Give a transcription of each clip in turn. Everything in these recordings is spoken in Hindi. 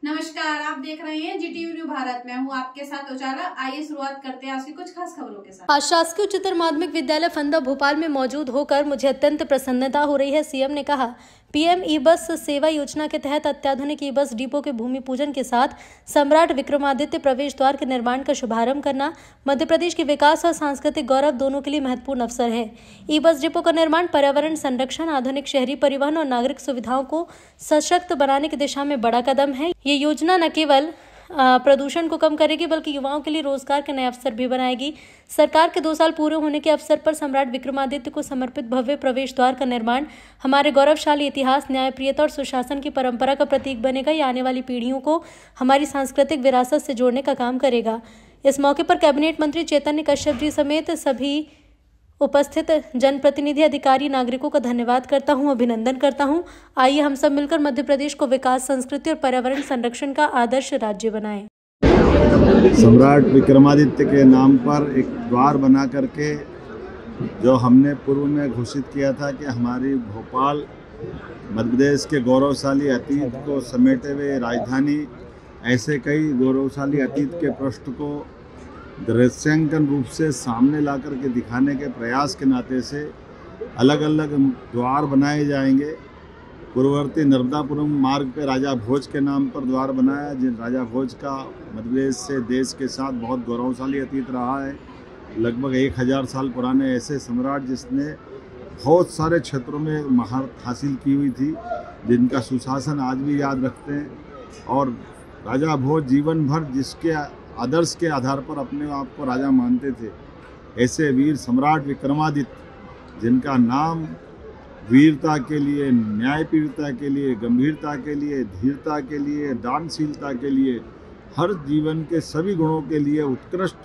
नमस्कार, आप देख रहे हैं जीटीवी न्यूज भारत। मैं हूं आपके साथ उजाला। आइए शुरुआत करते हैं आज की कुछ खास खबरों के साथ। आज शासकीय उच्चतर माध्यमिक विद्यालय फंदा भोपाल में मौजूद होकर मुझे अत्यंत प्रसन्नता हो रही है। सीएम ने कहा, पीएम ई बस सेवा योजना के तहत अत्याधुनिक ई बस डिपो के भूमि पूजन के साथ सम्राट विक्रमादित्य प्रवेश द्वार के निर्माण का शुभारंभ करना मध्य प्रदेश के विकास और सांस्कृतिक गौरव दोनों के लिए महत्वपूर्ण अवसर है। ई बस डिपो का निर्माण पर्यावरण संरक्षण, आधुनिक शहरी परिवहन और नागरिक सुविधाओं को सशक्त बनाने की दिशा में बड़ा कदम है। ये योजना न केवल प्रदूषण को कम करेगी बल्कि युवाओं के लिए रोजगार के नए अवसर भी बनाएगी। सरकार के 2 साल पूरे होने के अवसर पर सम्राट विक्रमादित्य को समर्पित भव्य प्रवेश द्वार का निर्माण हमारे गौरवशाली इतिहास, न्यायप्रियता और सुशासन की परंपरा का प्रतीक बनेगा। ये आने वाली पीढ़ियों को हमारी सांस्कृतिक विरासत से जोड़ने का काम करेगा। इस मौके पर कैबिनेट मंत्री चैतन्य कश्यप जी समेत सभी उपस्थित जनप्रतिनिधि, अधिकारी, नागरिकों का धन्यवाद करता हूं, अभिनंदन करता हूं। आइए हम सब मिलकर मध्य प्रदेश को विकास, संस्कृति और पर्यावरण संरक्षण का आदर्श राज्य बनाएं। सम्राट विक्रमादित्य के नाम पर एक द्वार बना करके जो हमने पूर्व में घोषित किया था कि हमारी भोपाल मध्य प्रदेश के गौरवशाली अतीत को समेटे हुए राजधानी, ऐसे कई गौरवशाली अतीत के पृष्ठ को दृश्यांकन रूप से सामने ला कर के दिखाने के प्रयास के नाते से अलग अलग द्वार बनाए जाएंगे। पूर्ववर्ती नर्मदापुरम मार्ग पे राजा भोज के नाम पर द्वार बनाया, जिन राजा भोज का मध्य प्रदेश से देश के साथ बहुत गौरवशाली अतीत रहा है। लगभग 1000 साल पुराने ऐसे सम्राट जिसने बहुत सारे क्षेत्रों में महारत हासिल की हुई थी, जिनका सुशासन आज भी याद रखते हैं। और राजा भोज जीवन भर जिसके आदर्श के आधार पर अपने आप को राजा मानते थे, ऐसे वीर सम्राट विक्रमादित्य जिनका नाम वीरता के लिए, न्यायप्रियता के लिए, गंभीरता के लिए, धीरता के लिए, दानशीलता के लिए, हर जीवन के सभी गुणों के लिए उत्कृष्ट,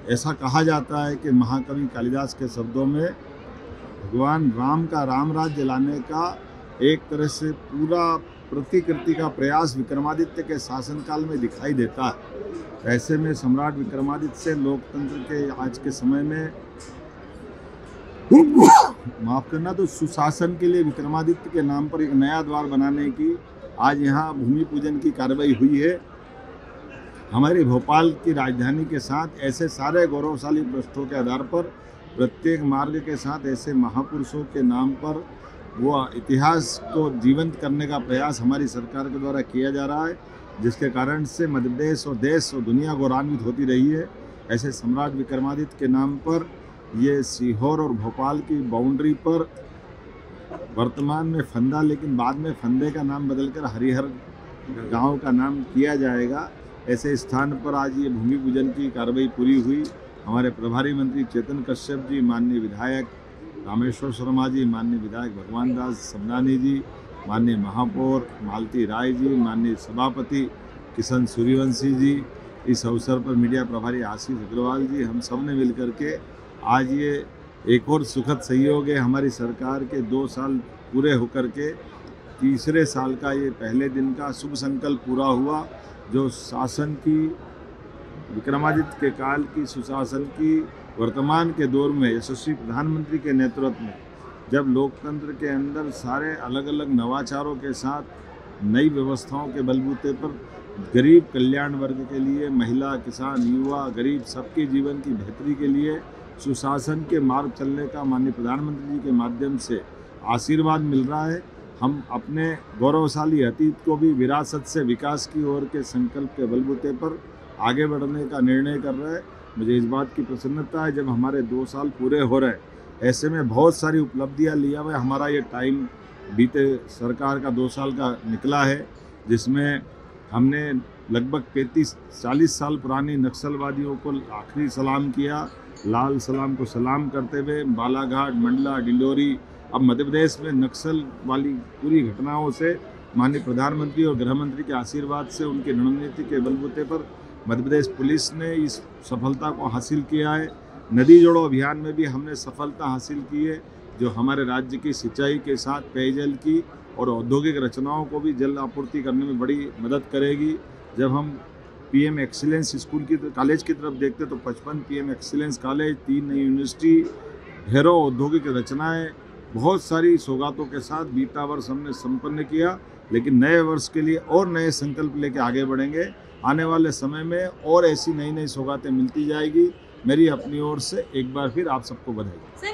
ऐसा कहा जाता है कि महाकवि कालिदास के शब्दों में भगवान राम का राम राज्य लाने का एक तरह से पूरा प्रतिकृति का प्रयास विक्रमादित्य के शासनकाल में दिखाई देता है। ऐसे में सम्राट विक्रमादित्य से लोकतंत्र के आज के समय में माफ करना, तो सुशासन के लिए विक्रमादित्य के नाम पर एक नया द्वार बनाने की आज यहाँ भूमि पूजन की कार्रवाई हुई है। हमारी भोपाल की राजधानी के साथ ऐसे सारे गौरवशाली पृष्ठों के आधार पर प्रत्येक मार्ग के साथ ऐसे महापुरुषों के नाम पर वो इतिहास को जीवंत करने का प्रयास हमारी सरकार के द्वारा किया जा रहा है, जिसके कारण से मध्य प्रदेश और देश और दुनिया गौरवान्वित होती रही है। ऐसे सम्राट विक्रमादित्य के नाम पर ये सीहोर और भोपाल की बाउंड्री पर वर्तमान में फंदा, लेकिन बाद में फंदे का नाम बदलकर हरिहर गांव का नाम किया जाएगा। ऐसे स्थान पर आज ये भूमि पूजन की कार्रवाई पूरी हुई। हमारे प्रभारी मंत्री चेतन कश्यप जी, माननीय विधायक रामेश्वर शर्मा जी, माननीय विधायक भगवान दास समनानी जी, माननीय महापौर मालती राय जी, माननीय सभापति किशन सूर्यवंशी जी, इस अवसर पर मीडिया प्रभारी आशीष अग्रवाल जी, हम सब ने मिलकर के आज ये एक और सुखद सहयोग है। हमारी सरकार के 2 साल पूरे होकर के तीसरे साल का ये पहले दिन का शुभ संकल्प पूरा हुआ, जो शासन की विक्रमादित्य के काल की सुशासन की वर्तमान के दौर में यशस्वी प्रधानमंत्री के नेतृत्व में, जब लोकतंत्र के अंदर सारे अलग अलग नवाचारों के साथ नई व्यवस्थाओं के बलबूते पर गरीब कल्याण वर्ग के लिए, महिला, किसान, युवा, गरीब सबके जीवन की बेहतरी के लिए सुशासन के मार्ग चलने का माननीय प्रधानमंत्री जी के माध्यम से आशीर्वाद मिल रहा है। हम अपने गौरवशाली अतीत को भी विरासत से विकास की ओर के संकल्प के बलबूते पर आगे बढ़ने का निर्णय कर रहे हैं। मुझे इस बात की प्रसन्नता है, जब हमारे 2 साल पूरे हो रहे हैं, ऐसे में बहुत सारी उपलब्धियां लिया हुआ हमारा ये टाइम बीते सरकार का 2 साल का निकला है, जिसमें हमने लगभग 35-40 साल पुरानी नक्सलवादियों को आखिरी सलाम किया। लाल सलाम को सलाम करते हुए बालाघाट, मंडला, डिंडोरी, अब मध्य प्रदेश में नक्सल वाली पूरी घटनाओं से माननीय प्रधानमंत्री और गृह मंत्री के आशीर्वाद से, उनकी रणनीति के बलबूते पर मध्य प्रदेश पुलिस ने इस सफलता को हासिल किया है। नदी जोड़ो अभियान में भी हमने सफलता हासिल की है, जो हमारे राज्य की सिंचाई के साथ पेयजल की और औद्योगिक रचनाओं को भी जल आपूर्ति करने में बड़ी मदद करेगी। जब हम पीएम एक्सीलेंस स्कूल की कॉलेज की तरफ देखते तो 55 पीएम एक्सीलेंस कॉलेज, 3 नई यूनिवर्सिटी, ढेरों औद्योगिक रचनाएँ, बहुत सारी सौगातों के साथ बीता वर्ष हमने संपन्न किया। लेकिन नए वर्ष के लिए और नए संकल्प लेके आगे बढ़ेंगे। आने वाले समय में और ऐसी नई नई सौगातें मिलती जाएगी। मेरी अपनी ओर से एक बार फिर आप सबको बधाई।